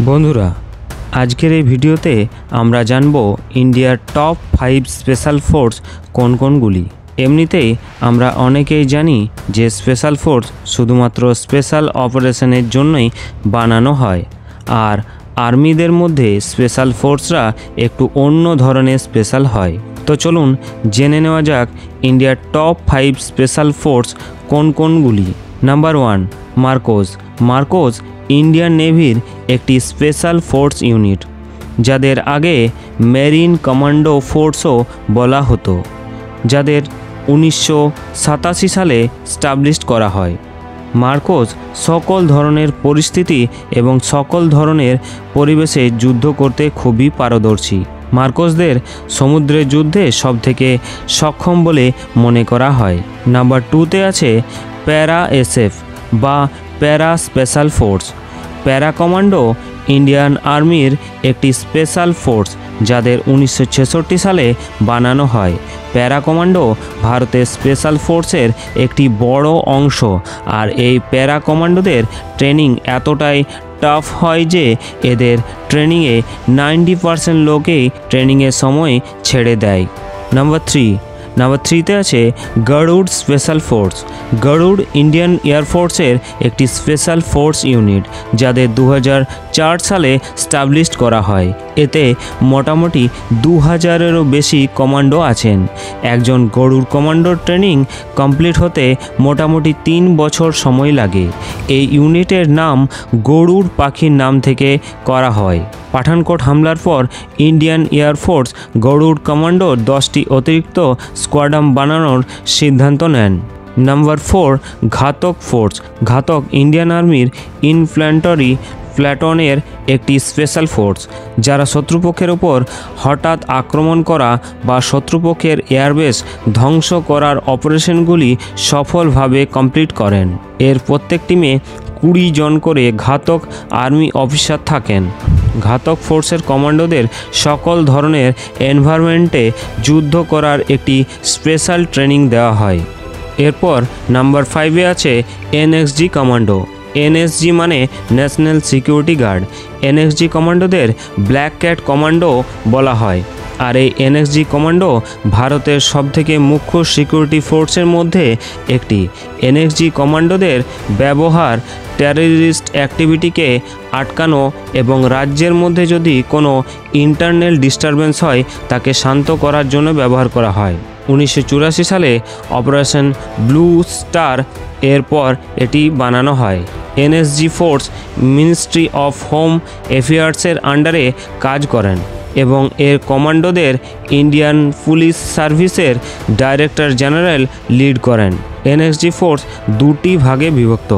বন্ধুরা, আজকের এই ভিডিওতে আমরা জানব ইন্ডিয়ার টপ 5 স্পেশাল ফোর্স কোন কোনগুলি। এমনিতেই আমরা অনেকেই জানি যে স্পেশাল ফোর্স শুধুমাত্র স্পেশাল অপারেশনের জন্যই বানানো হয়, আর আর্মিদের মধ্যে স্পেশাল ফোর্সরা একটু অন্য ধরনের স্পেশাল হয়। তো চলুন জেনে নেওয়া যাক ইন্ডিয়ার টপ 5 স্পেশাল ফোর্স কোন কোনগুলি। নাম্বার 1, মার্কোস ইন্ডিয়ান নেভির একটি স্পেশাল ফোর্স ইউনিট, যাদের আগে মেরিন কমান্ডো ফোর্সও বলা হতো, যাদের 1987 সালে স্টাবলিশ করা হয়। মার্কোস সকল ধরনের পরিস্থিতি এবং সকল ধরনের পরিবেশে যুদ্ধ করতে খুবই পারদর্শী। মার্কোসদের সমুদ্রের যুদ্ধে সবথেকে সক্ষম বলে মনে করা হয়। নাম্বার 2তে আছে প্যারা এসএফ বা প্যারা special force. Para commando Indian আর্মির একটি স্পেশাল ফোর্স, যাদের 1966 সালে বানানো হয়। প্যারা কমান্ডো ভারতের স্পেশাল ফোর্সের একটি বড় অংশ, আর এই প্যারা কমান্ডোদের ট্রেনিং এতটাই টাফ হয় যে এদের ট্রেনিংয়ে 90% লোকেই ট্রেনিংয়ের সময় ছেড়ে দেয়। নাম্বার 3তে আছে গরুড় স্পেশাল ফোর্স। গরুড় ইন্ডিয়ান এয়ারফোর্সের একটি স্পেশাল ফোর্স ইউনিট, যাদের 2004 সালে স্টাবলিশ করা হয়। এতে মোটামুটি 2000-এরও বেশি কমান্ডো আছেন। একজন গরুড় কমান্ডোর ট্রেনিং কমপ্লিট হতে মোটামুটি 3 বছর সময় লাগে। এই ইউনিটের নাম গরুড় পাখির নাম থেকে করা হয়। পাঠানকোট হামলার পর ইন্ডিয়ান এয়ারফোর্স গরুড় কমান্ডোর 10টি অতিরিক্ত স্কোয়াড্রন বানানোর সিদ্ধান্ত নেন। নাম্বার 4, ঘাতক ফোর্স। ঘাতক ইন্ডিয়ান আর্মির ইনফ্যান্টরি প্ল্যাটনের একটি স্পেশাল ফোর্স, যারা শত্রুপক্ষের ওপর হঠাৎ আক্রমণ করা বা শত্রুপক্ষের এয়ারবেস ধ্বংস করার অপারেশনগুলি সফলভাবে কমপ্লিট করেন। এর প্রত্যেক টিমে 20 জন করে ঘাতক আর্মি অফিসার থাকেন। ঘাতক ফোর্সের কমান্ডোদের সকল ধরনের এনভায়রনমেন্টে যুদ্ধ করার একটি স্পেশাল ট্রেনিং দেওয়া হয়। এরপর নাম্বার 5-এ আছে এনএসজি কমান্ডো। এনএসজি মানে ন্যাশনাল সিকিউরিটি গার্ড। এনএসজি কমান্ডোদের ব্ল্যাক ক্যাট কমান্ডো বলা হয়, আর এই এনএসজি কমান্ডো ভারতের সবথেকে মুখ্য সিকিউরিটি ফোর্সের মধ্যে একটি। এনএসজি কমান্ডোদের ব্যবহার টেররিস্ট অ্যাক্টিভিটিকে আটকানো এবং রাজ্যের মধ্যে যদি কোনো ইন্টারনাল ডিস্টারবেন্স হয় তাকে শান্ত করার জন্য ব্যবহার করা হয়। 1984 সালে অপারেশন ব্লু স্টার এরপর এটি বানানো হয়। NSG force ministry of home অ্যাফেয়ার্সের আন্ডারে কাজ করেন এবং এর কমান্ডোদের ইন্ডিয়ান পুলিশ সার্ভিসের ডাইরেক্টর জেনারেল লিড করেন। এনএসজি ফোর্স 2টি ভাগে বিভক্ত,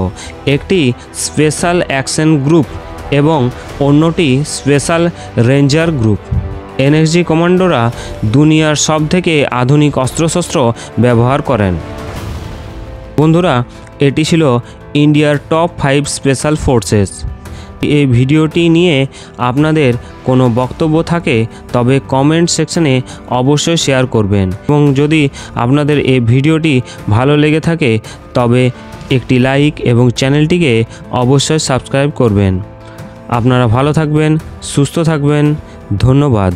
একটি স্পেশাল অ্যাকশন গ্রুপ এবং অন্যটি স্পেশাল রেঞ্জার গ্রুপ। এনএসজি কমান্ডোরা দুনিয়ার সবথেকে আধুনিক অস্ত্রশস্ত্র ব্যবহার করেন। বন্ধুরা, এটি ছিল ইন্ডিয়ার টপ 5 স্পেশাল ফোর্সেস। এই ভিডিওটি নিয়ে আপনাদের কোনো বক্তব্য থাকে তবে কমেন্ট সেকশনে অবশ্যই শেয়ার করবেন, এবং যদি আপনাদের এই ভিডিওটি ভালো লেগে থাকে তবে একটি লাইক এবং চ্যানেলটিকে অবশ্যই সাবস্ক্রাইব করবেন। আপনারা ভালো থাকবেন, সুস্থ থাকবেন। ধন্যবাদ।